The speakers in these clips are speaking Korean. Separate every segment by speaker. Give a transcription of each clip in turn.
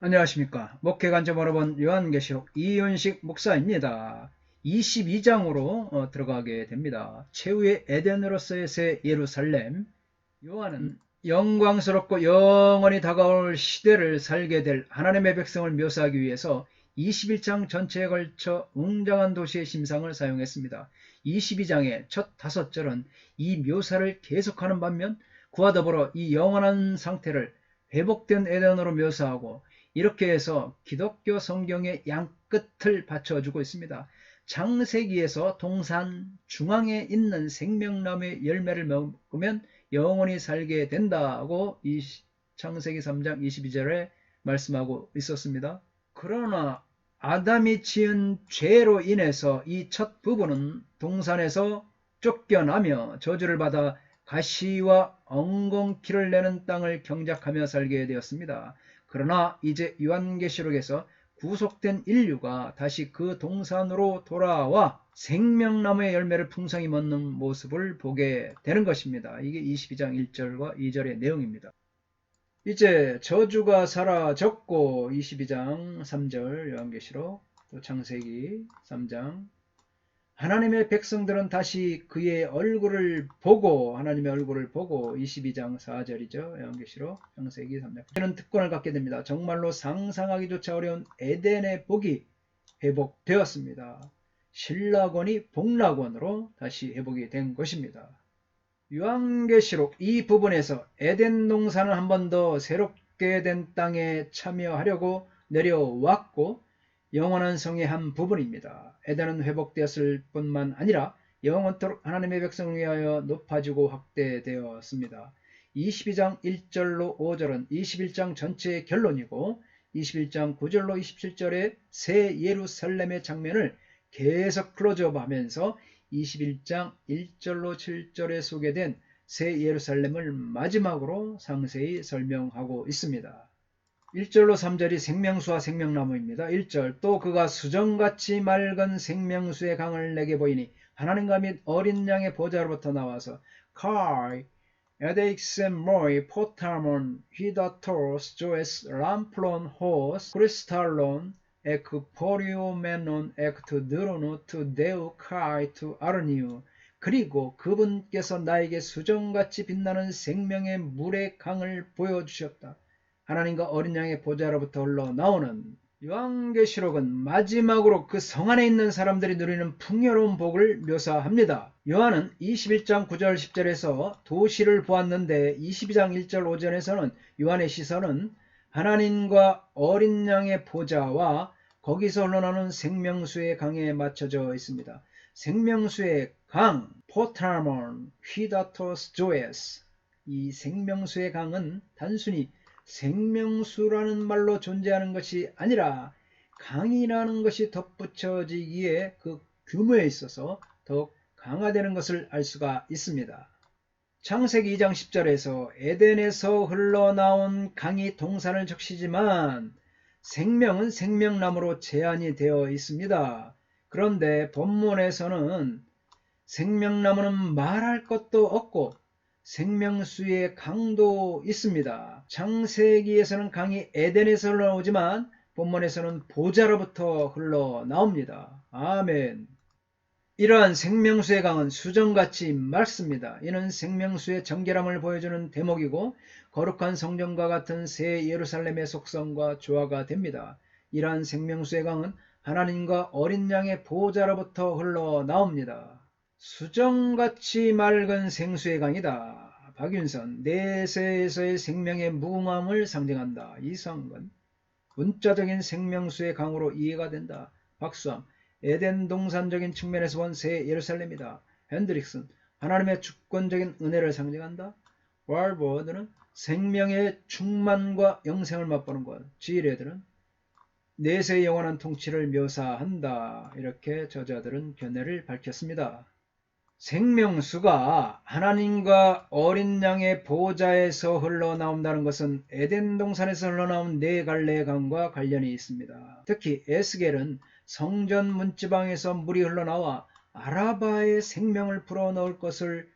Speaker 1: 안녕하십니까. 목회관점 여러분, 요한계시록 이윤식 목사입니다. 22장으로 들어가게 됩니다. 최후의 에덴으로서의 새 예루살렘. 요한은 영광스럽고 영원히 다가올 시대를 살게 될 하나님의 백성을 묘사하기 위해서 21장 전체에 걸쳐 웅장한 도시의 심상을 사용했습니다. 22장의 첫 5절은 이 묘사를 계속하는 반면 그와 더불어 이 영원한 상태를 회복된 에덴으로 묘사하고 이렇게 해서 기독교 성경의 양끝을 받쳐주고 있습니다. 창세기에서 동산 중앙에 있는 생명나무의 열매를 먹으면 영원히 살게 된다고 이 창세기 3장 22절에 말씀하고 있었습니다. 그러나 아담이 지은 죄로 인해서 이 첫 부분은 동산에서 쫓겨나며 저주를 받아 가시와 엉겅퀴를 내는 땅을 경작하며 살게 되었습니다. 그러나 이제 요한계시록에서 구속된 인류가 다시 그 동산으로 돌아와 생명나무의 열매를 풍성히 먹는 모습을 보게 되는 것입니다. 이게 22장 1절과 2절의 내용입니다. 이제 저주가 사라졌고 22장 3절 요한계시록 또 창세기 3장 하나님의 백성들은 다시 그의 얼굴을 보고 하나님의 얼굴을 보고 22장 4절이죠. 요한계시록 창세기 3장 이는 특권을 갖게 됩니다. 정말로 상상하기조차 어려운 에덴의 복이 회복되었습니다. 신락원이 복락원으로 다시 회복이 된 것입니다. 요한계시록 이 부분에서 에덴 동산을 한 번 더 새롭게 된 땅에 참여하려고 내려왔고 영원한 성의 한 부분입니다. 에덴은 회복되었을 뿐만 아니라 영원토록 하나님의 백성을 위하여 높아지고 확대되었습니다. 22장 1절로 5절은 21장 전체의 결론이고 21장 9절로 27절의 새 예루살렘의 장면을 계속 클로즈업하면서 21장 1절로 7절에 소개된 새 예루살렘을 마지막으로 상세히 설명하고 있습니다. 1절로 3절이 생명수와 생명나무입니다. 1절 또 그가 수정같이 맑은 생명수의 강을 내게 보이니 하나님과 및 어린 양의 보좌로부터 나와서 카이 에데익셈모이 포타몬 히다토스 조에스 람플론 호스 크리스탈론 에크포리오메논 엑투드로누 투 데우 카이 투 아르니우 그리고 그분께서 나에게 수정같이 빛나는 생명의 물의 강을 보여주셨다. 하나님과 어린 양의 보좌로부터 흘러나오는 요한계시록은 마지막으로 그 성 안에 있는 사람들이 누리는 풍요로운 복을 묘사합니다. 요한은 21장 9절 10절에서 도시를 보았는데 22장 1절 5절에서는 요한의 시선은 하나님과 어린 양의 보좌와 거기서 흘러나오는 생명수의 강에 맞춰져 있습니다. 생명수의 강, 포타몬, 휘다토스 조에스 이 생명수의 강은 단순히 생명수라는 말로 존재하는 것이 아니라 강이라는 것이 덧붙여지기에 그 규모에 있어서 더욱 강화되는 것을 알 수가 있습니다. 창세기 2장 10절에서 에덴에서 흘러나온 강이 동산을 적시지만 생명은 생명나무로 제한이 되어 있습니다. 그런데 본문에서는 생명나무는 말할 것도 없고 생명수의 강도 있습니다. 창세기에서는 강이 에덴에서 흘러나오지만 본문에서는 보좌로부터 흘러나옵니다. 아멘. 이러한 생명수의 강은 수정같이 맑습니다. 이는 생명수의 정결함을 보여주는 대목이고 거룩한 성전과 같은 새 예루살렘의 속성과 조화가 됩니다. 이러한 생명수의 강은 하나님과 어린 양의 보좌로부터 흘러나옵니다. 수정같이 맑은 생수의 강이다. 박윤선 내세에서의 생명의 무궁함을 상징한다. 이성근 문자적인 생명수의 강으로 이해가 된다. 박수함 에덴 동산적인 측면에서 본 새 예루살렘이다. 핸드릭슨 하나님의 주권적인 은혜를 상징한다. 왈버드는 생명의 충만과 영생을 맛보는 것. 지레드는 내세의 영원한 통치를 묘사한다. 이렇게 저자들은 견해를 밝혔습니다. 생명수가 하나님과 어린 양의 보좌에서 흘러나온다는 것은 에덴 동산에서 흘러나온 네 갈래의 강과 관련이 있습니다. 특히 에스겔은 성전 문지방에서 물이 흘러나와 아라바의 생명을 불어넣을 것을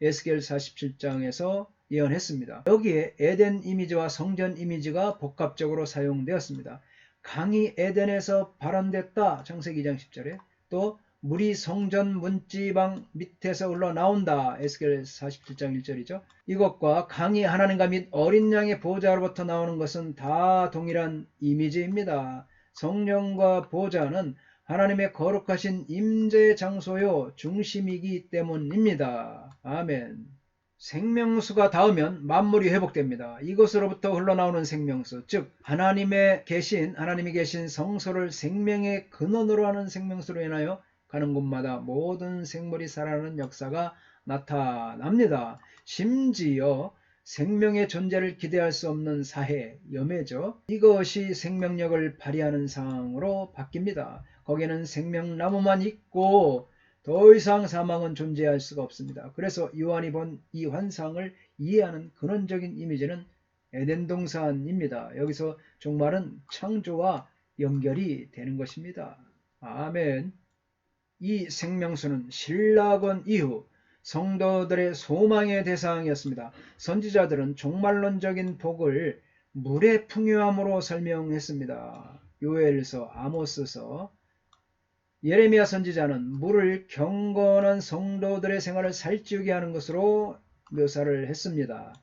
Speaker 1: 에스겔 47장에서 예언했습니다. 여기에 에덴 이미지와 성전 이미지가 복합적으로 사용되었습니다. 강이 에덴에서 발원됐다. 창세기 2장 10절에 또 물이 성전 문지방 밑에서 흘러나온다. 에스겔 47장 1절이죠. 이것과 강이 하나님과 및 어린 양의 보좌로부터 나오는 것은 다 동일한 이미지입니다. 성령과 보좌는 하나님의 거룩하신 임재의 장소요 중심이기 때문입니다. 아멘. 생명수가 닿으면 만물이 회복됩니다. 이것으로부터 흘러나오는 생명수, 즉 하나님이 계신 성소를 생명의 근원으로 하는 생명수로 인하여 가는 곳마다 모든 생물이 살아나는 역사가 나타납니다. 심지어 생명의 존재를 기대할 수 없는 사해, 염해죠. 이것이 생명력을 발휘하는 상황으로 바뀝니다. 거기에는 생명나무만 있고 더 이상 사망은 존재할 수가 없습니다. 그래서 요한이 본 이 환상을 이해하는 근원적인 이미지는 에덴 동산입니다. 여기서 종말은 창조와 연결이 되는 것입니다. 아멘. 이 생명수는 신라건 이후 성도들의 소망의 대상이었습니다. 선지자들은 종말론적인 복을 물의 풍요함으로 설명했습니다. 요엘서, 아모스서, 예레미야 선지자는 물을 경건한 성도들의 생활을 살찌우게 하는 것으로 묘사를 했습니다.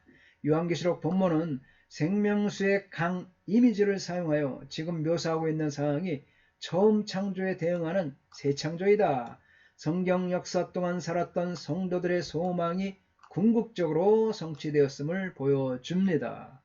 Speaker 1: 요한계시록 본문은 생명수의 강 이미지를 사용하여 지금 묘사하고 있는 상황이 처음 창조에 대응하는 새 창조이다. 성경 역사 동안 살았던 성도들의 소망이 궁극적으로 성취되었음을 보여줍니다.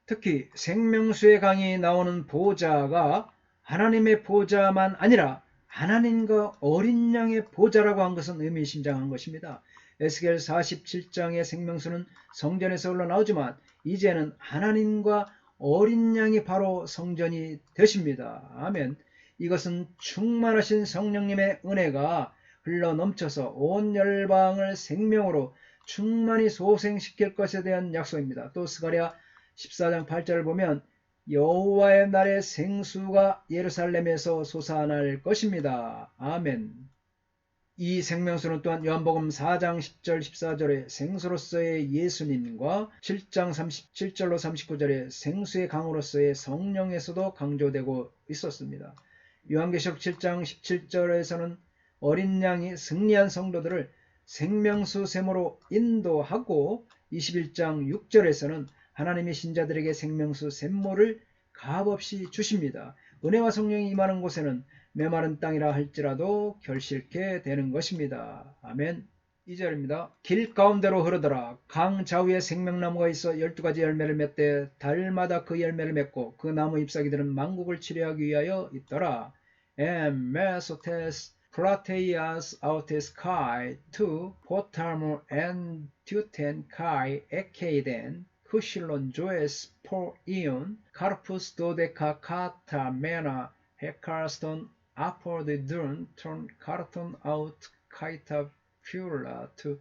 Speaker 1: 특히 생명수의 강이 나오는 보좌가 하나님의 보좌만 아니라 하나님과 어린 양의 보좌라고 한 것은 의미심장한 것입니다. 에스겔 47장의 생명수는 성전에서 흘러나오지만 이제는 하나님과 어린 양이 바로 성전이 되십니다. 아멘. 이것은 충만하신 성령님의 은혜가 흘러넘쳐서 온 열방을 생명으로 충만히 소생시킬 것에 대한 약속입니다. 또 스가랴 14장 8절을 보면 여호와의 날에 생수가 예루살렘에서 솟아날 것입니다. 아멘. 이 생명수는 또한 요한복음 4장 10절 14절의 생수로서의 예수님과 7장 37절로 39절의 생수의 강으로서의 성령에서도 강조되고 있었습니다. 요한계시록 7장 17절에서는 어린 양이 승리한 성도들을 생명수 샘으로 인도하고 21장 6절에서는 하나님의 신자들에게 생명수 샘물을 값없이 주십니다. 은혜와 성령이 임하는 곳에는 메마른 땅이라 할지라도 결실케 되는 것입니다. 아멘. 2절입니다. 길 가운데로 흐르더라. 강 좌우에 생명나무가 있어 12가지 열매를 맺되 달마다 그 열매를 맺고 그 나무 잎사귀들은 만국을 치료하기 위하여 있더라. And mesotes Prateias autes kai tu potamur and tuten kai ekeden Hushilon joes por ion carpus dodeca cata mena hekarston apodidun ton carton out kaita pula to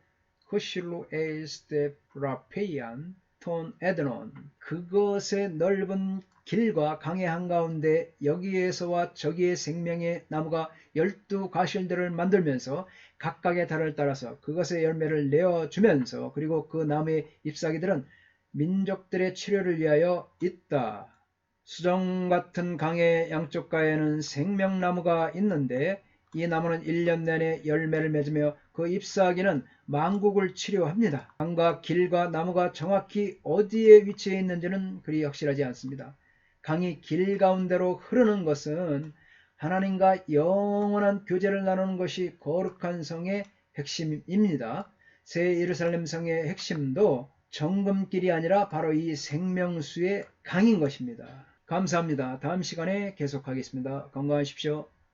Speaker 1: Hushilo eis de rapeian ton ednon. 그것의 넓은 길과 강의 한가운데 여기에서와 저기의 생명의 나무가 12가실들을 만들면서 각각의 달을 따라서 그것의 열매를 내어주면서 그리고 그 나무의 잎사귀들은 민족들의 치료를 위하여 있다. 수정 같은 강의 양쪽 가에는 생명나무가 있는데 이 나무는 1년 내내 열매를 맺으며 그 잎사귀는 만국을 치료합니다. 강과 길과 나무가 정확히 어디에 위치해 있는지는 그리 확실하지 않습니다. 강이 길 가운데로 흐르는 것은 하나님과 영원한 교제를 나누는 것이 거룩한 성의 핵심입니다. 새 예루살렘 성의 핵심도 정금길이 아니라 바로 이 생명수의 강인 것입니다. 감사합니다. 다음 시간에 계속하겠습니다. 건강하십시오.